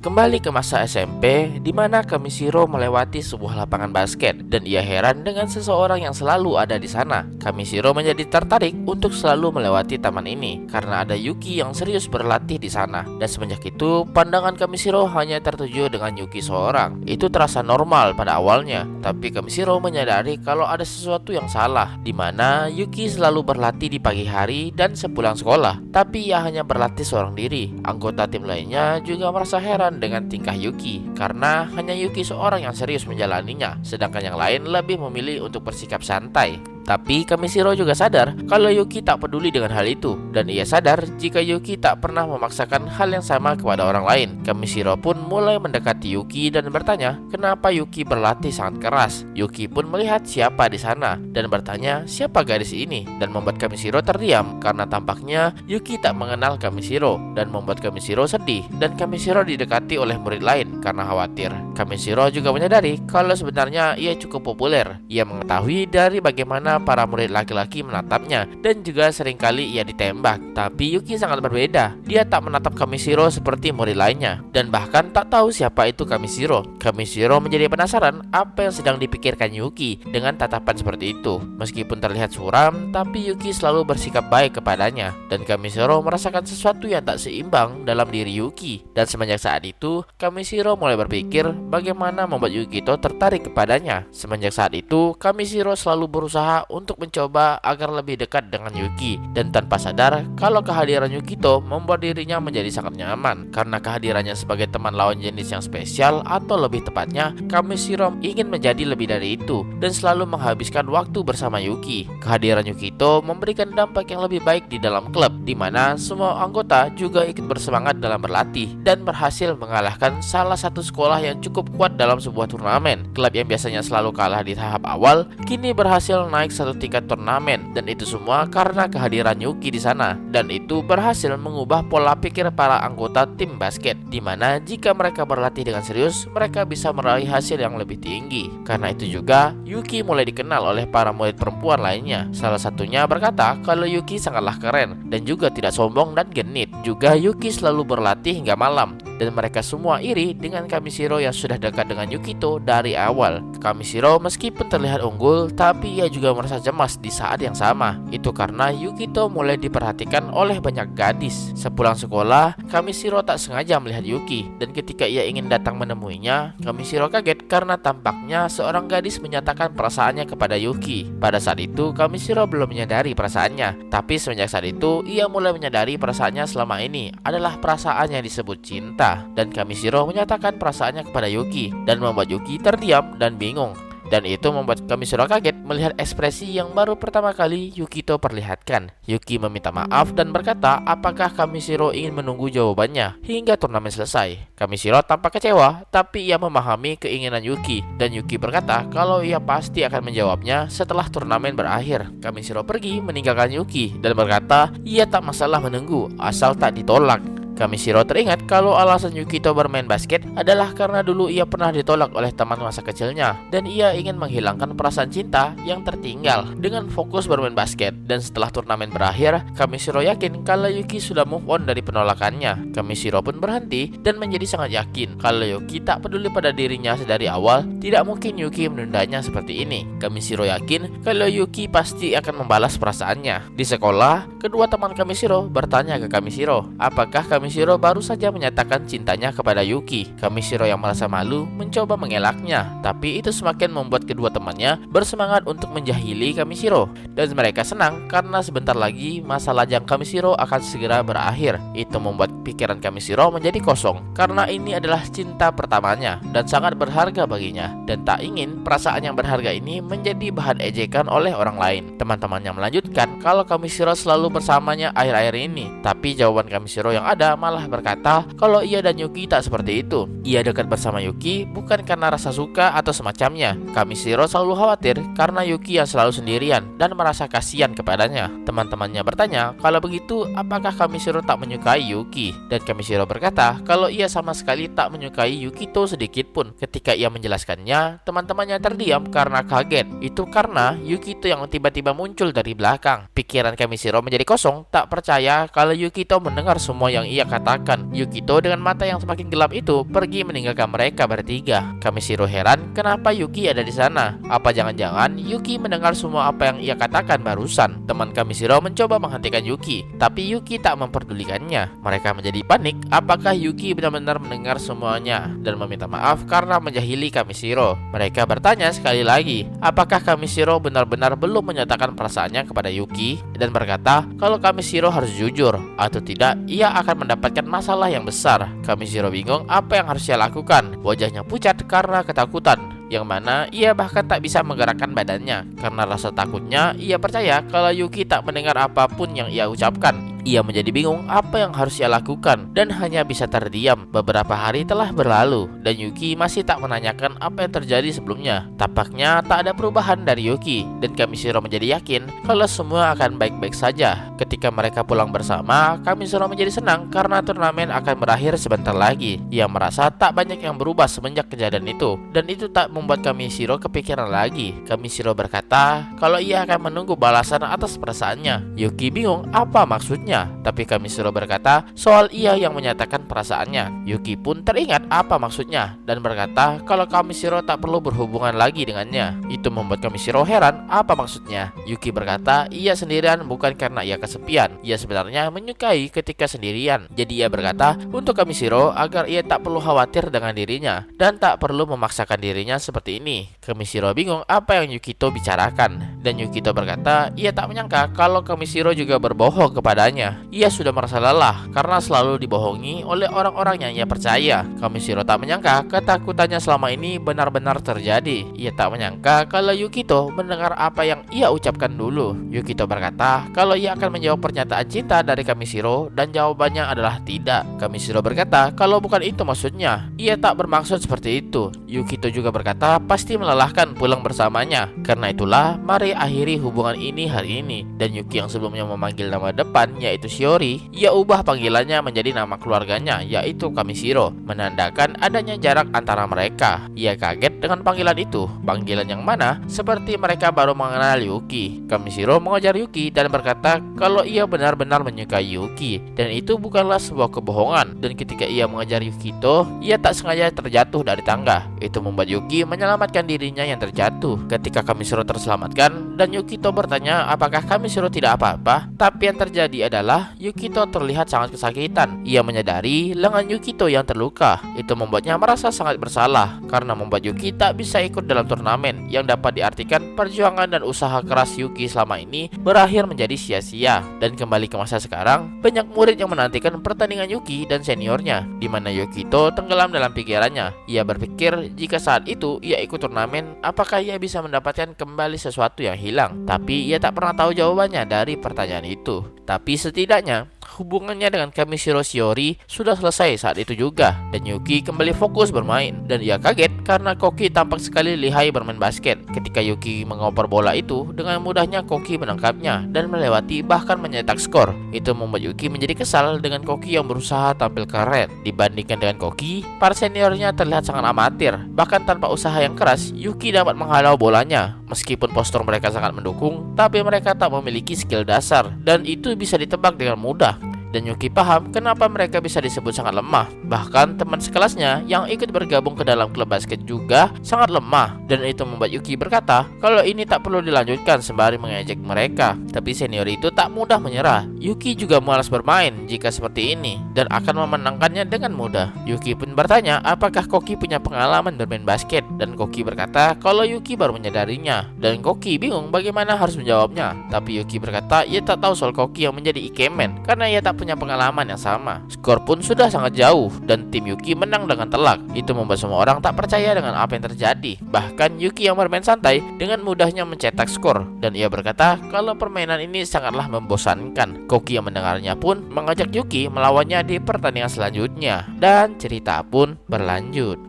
Kembali ke masa SMP, di mana Kamishiro melewati sebuah lapangan basket dan ia heran dengan seseorang yang selalu ada di sana. Kamishiro menjadi tertarik untuk selalu melewati taman ini karena ada Yuki yang serius berlatih di sana. Dan semenjak itu, pandangan Kamishiro hanya tertuju dengan Yuki seorang. Itu terasa normal pada awalnya, tapi Kamishiro menyadari kalau ada sesuatu yang salah, di mana Yuki selalu berlatih di pagi hari dan sepulang sekolah, tapi ia hanya berlatih seorang diri. Anggota tim lainnya juga merasa heran dengan tingkah Yuki karena hanya Yuki seorang yang serius menjalaninya, sedangkan yang lain lebih memilih untuk bersikap santai. Tapi Kamishiro juga sadar kalau Yuki tak peduli dengan hal itu, dan ia sadar jika Yuki tak pernah memaksakan hal yang sama kepada orang lain. Kamishiro pun mulai mendekati Yuki dan bertanya kenapa Yuki berlatih sangat keras. Yuki pun melihat siapa di sana dan bertanya siapa gadis ini, dan membuat Kamishiro terdiam karena tampaknya Yuki tak mengenal Kamishiro, dan membuat Kamishiro sedih. Dan Kamishiro didekati oleh murid lain karena khawatir. Kamishiro juga menyadari kalau sebenarnya ia cukup populer. Ia mengetahui dari bagaimana para murid laki-laki menatapnya dan juga seringkali ia ditembak. Tapi Yuki sangat berbeda. Dia tak menatap Kamishiro seperti murid lainnya dan bahkan tak tahu siapa itu Kamishiro. Kamishiro menjadi penasaran apa yang sedang dipikirkan Yuki dengan tatapan seperti itu. Meskipun terlihat suram, tapi Yuki selalu bersikap baik kepadanya, dan Kamishiro merasakan sesuatu yang tak seimbang dalam diri Yuki. Dan semenjak saat itu, Kamishiro mulai berpikir bagaimana membuat Yukito tertarik kepadanya. Semenjak saat itu, Kamishiro selalu berusaha untuk mencoba agar lebih dekat dengan Yuki, dan tanpa sadar kalau kehadiran Yukito membuat dirinya menjadi sangat nyaman karena kehadirannya sebagai teman lawan jenis yang spesial, atau lebih tepatnya Kamishiro ingin menjadi lebih dari itu dan selalu menghabiskan waktu bersama Yuki. Kehadiran Yukito memberikan dampak yang lebih baik di dalam klub, di mana semua anggota juga ikut bersemangat dalam berlatih dan berhasil mengalahkan salah satu sekolah yang cukup kuat dalam sebuah turnamen. Klub yang biasanya selalu kalah di tahap awal kini berhasil naik satu tingkat turnamen, dan itu semua karena kehadiran Yuki di sana. Dan itu berhasil mengubah pola pikir para anggota tim basket, di mana jika mereka berlatih dengan serius, mereka bisa meraih hasil yang lebih tinggi. Karena itu juga Yuki mulai dikenal oleh para murid perempuan lainnya. Salah satunya berkata kalau Yuki sangatlah keren dan juga tidak sombong dan genit. Juga Yuki selalu berlatih hingga malam, dan mereka semua iri dengan Kamishiro yang sudah dekat dengan Yukito dari awal. Kamishiro meskipun terlihat unggul, tapi ia juga merasa cemas di saat yang sama. Itu karena Yukito mulai diperhatikan oleh banyak gadis. Sepulang sekolah, Kamishiro tak sengaja melihat Yuki, dan ketika ia ingin datang menemuinya, Kamishiro kaget karena tampaknya seorang gadis menyatakan perasaannya kepada Yuki. Pada saat itu, Kamishiro belum menyadari perasaannya, tapi semenjak saat itu, ia mulai menyadari perasaannya selama ini adalah perasaan yang disebut cinta. Dan Kamishiro menyatakan perasaannya kepada Yuki dan membuat Yuki terdiam dan bingung. Dan itu membuat Kamishiro kaget melihat ekspresi yang baru pertama kali Yukito perlihatkan. Yuki meminta maaf dan berkata apakah Kamishiro ingin menunggu jawabannya hingga turnamen selesai. Kamishiro tampak kecewa, tapi ia memahami keinginan Yuki, dan Yuki berkata kalau ia pasti akan menjawabnya setelah turnamen berakhir. Kamishiro pergi meninggalkan Yuki dan berkata ia tak masalah menunggu asal tak ditolak. Kamishiro teringat kalau alasan Yukito bermain basket adalah karena dulu ia pernah ditolak oleh teman masa kecilnya, dan ia ingin menghilangkan perasaan cinta yang tertinggal dengan fokus bermain basket. Dan setelah turnamen berakhir, Kamishiro yakin kalau Yuki sudah move on dari penolakannya. Kamishiro pun berhenti dan menjadi sangat yakin kalau Yuki tak peduli pada dirinya sedari awal. Tidak mungkin Yuki menundanya seperti ini. Kamishiro yakin kalau Yuki pasti akan membalas perasaannya. Di sekolah, kedua teman Kamishiro bertanya ke Kamishiro apakah Kamishiro baru saja menyatakan cintanya kepada Yuki. Kamishiro yang merasa malu mencoba mengelaknya, tapi itu semakin membuat kedua temannya bersemangat untuk menjahili Kamishiro. Dan mereka senang karena sebentar lagi masa lajang Kamishiro akan segera berakhir. Itu membuat pikiran Kamishiro menjadi kosong karena ini adalah cinta pertamanya dan sangat berharga baginya, dan tak ingin perasaan yang berharga ini menjadi bahan ejekan oleh orang lain. Teman-temannya melanjutkan kalau Kamishiro selalu bersamanya akhir-akhir ini, tapi jawaban Kamishiro yang ada malah berkata kalau ia dan Yuki tak seperti itu. Ia dekat bersama Yuki bukan karena rasa suka atau semacamnya. Kamishiro selalu khawatir karena Yuki yang selalu sendirian dan merasa kasihan kepadanya. Teman-temannya bertanya kalau begitu apakah Kamishiro tak menyukai Yuki, dan Kamishiro berkata kalau ia sama sekali tak menyukai Yukito sedikit pun. Ketika ia menjelaskannya, teman-temannya terdiam karena kaget. Itu karena Yukito yang tiba-tiba muncul dari belakang. Pikiran Kamishiro menjadi kosong, tak percaya kalau Yukito mendengar semua yang ia yang katakan. Yukito dengan mata yang semakin gelap itu pergi meninggalkan mereka bertiga. Kamishiro heran kenapa Yuki ada di sana. Apa jangan-jangan Yuki mendengar semua apa yang ia katakan barusan. Teman Kamishiro mencoba menghentikan Yuki, tapi Yuki tak memperdulikannya. Mereka menjadi panik apakah Yuki benar-benar mendengar semuanya dan meminta maaf karena menjahili Kamishiro. Mereka bertanya sekali lagi, apakah Kamishiro benar-benar belum menyatakan perasaannya kepada Yuki, dan berkata kalau Kamishiro harus jujur, atau tidak ia akan mendapatkan masalah yang besar. Kamishiro bingung apa yang harus ia lakukan. Wajahnya pucat karena ketakutan, yang mana ia bahkan tak bisa menggerakkan badannya. Karena rasa takutnya, ia percaya kalau Yuki tak mendengar apapun yang ia ucapkan. Ia menjadi bingung apa yang harus ia lakukan dan hanya bisa terdiam. Beberapa hari telah berlalu dan Yuki masih tak menanyakan apa yang terjadi sebelumnya. Tampaknya tak ada perubahan dari Yuki dan Kamishiro menjadi yakin kalau semua akan baik-baik saja. Ketika mereka pulang bersama, Kamishiro menjadi senang karena turnamen akan berakhir sebentar lagi. Ia merasa tak banyak yang berubah semenjak kejadian itu, dan itu tak membuat Kamishiro kepikiran lagi. Kamishiro berkata kalau ia akan menunggu balasan atas perasaannya. Yuki bingung apa maksudnya, tapi Kamishiro berkata soal ia yang menyatakan perasaannya. Yuki pun teringat apa maksudnya dan berkata kalau Kamishiro tak perlu berhubungan lagi dengannya. Itu membuat Kamishiro heran apa maksudnya. Yuki berkata ia sendirian bukan karena ia kesepian. Ia sebenarnya menyukai ketika sendirian. Jadi ia berkata untuk Kamishiro agar ia tak perlu khawatir dengan dirinya dan tak perlu memaksakan dirinya seperti ini. Kamishiro bingung apa yang Yukito bicarakan, dan Yukito berkata ia tak menyangka kalau Kamishiro juga berbohong kepadanya. Ia sudah merasa lelah karena selalu dibohongi oleh orang-orang yang ia percaya. Kamishiro tak menyangka ketakutannya selama ini benar-benar terjadi. Ia tak menyangka kalau Yukito mendengar apa yang ia ucapkan dulu. Yukito berkata kalau ia akan menjawab pernyataan cinta dari Kamishiro dan jawabannya adalah tidak. Kamishiro berkata kalau bukan itu maksudnya. Ia tak bermaksud seperti itu. Yukito juga berkata pasti melelahkan pulang bersamanya. Karena itulah mari akhiri hubungan ini hari ini. Dan Yuki yang sebelumnya memanggil nama depan yaitu Shiori, ia ubah panggilannya menjadi nama keluarganya yaitu Kamishiro, menandakan adanya jarak antara mereka. Ia kaget dengan panggilan itu, panggilan yang mana seperti mereka baru mengenal Yuki. Kamishiro mengejar Yuki dan berkata kalau ia benar-benar menyukai Yuki, dan itu bukanlah sebuah kebohongan. Dan ketika ia mengejar Yukito, ia tak sengaja terjatuh dari tangga. Itu membuat Yuki menyelamatkan dirinya yang terjatuh. Ketika Kamishiro terselamatkan dan Yukito bertanya apakah Kamishiro tidak apa-apa, tapi yang terjadi adalah Yukito terlihat sangat kesakitan. Ia menyadari lengan Yukito yang terluka. Itu membuatnya merasa sangat bersalah karena membuat Yuki tak bisa ikut dalam turnamen, yang dapat diartikan perjuangan dan usaha keras Yuki selama ini berakhir menjadi sia-sia. Dan kembali ke masa sekarang, banyak murid yang menantikan pertandingan Yuki dan seniornya, di mana Yukito tenggelam dalam pikirannya. Ia berpikir jika saat itu ia ikut turnamen, apakah ia bisa mendapatkan kembali sesuatu yang hilang. Tapi ia tak pernah tahu jawabannya dari pertanyaan itu. Tapi setidaknya hubungannya dengan Kamishiro Shiori sudah selesai saat itu juga, dan Yuki kembali fokus bermain. Dan ia kaget karena Koki tampak sekali lihai bermain basket. Ketika Yuki mengoper bola itu, dengan mudahnya Koki menangkapnya dan melewati bahkan mencetak skor. Itu membuat Yuki menjadi kesal dengan Koki yang berusaha tampil keren. Dibandingkan dengan Koki, para seniornya terlihat sangat amatir. Bahkan tanpa usaha yang keras, Yuki dapat menghalau bolanya. Meskipun postur mereka sangat mendukung, tapi mereka tak memiliki skill dasar, dan itu bisa ditebak dengan mudah. Dan Yuki paham kenapa mereka bisa disebut sangat lemah. Bahkan teman sekelasnya yang ikut bergabung ke dalam klub basket juga sangat lemah. Dan itu membuat Yuki berkata kalau ini tak perlu dilanjutkan sembari mengejek mereka. Tapi senior itu tak mudah menyerah. Yuki juga malas bermain jika seperti ini dan akan memenangkannya dengan mudah. Yuki pun bertanya apakah Koki punya pengalaman bermain basket, dan Koki berkata kalau Yuki baru menyadarinya. Dan Koki bingung bagaimana harus menjawabnya. Tapi Yuki berkata ia tak tahu soal Koki yang menjadi ikemen karena ia tak punya pengalaman yang sama. Skor pun sudah sangat jauh dan tim Yuki menang dengan telak. Itu membuat semua orang tak percaya dengan apa yang terjadi. Bahkan Yuki yang bermain santai dengan mudahnya mencetak skor, dan ia berkata kalau permainan ini sangatlah membosankan. Koki yang mendengarnya pun mengajak Yuki melawannya di pertandingan selanjutnya, dan cerita pun berlanjut.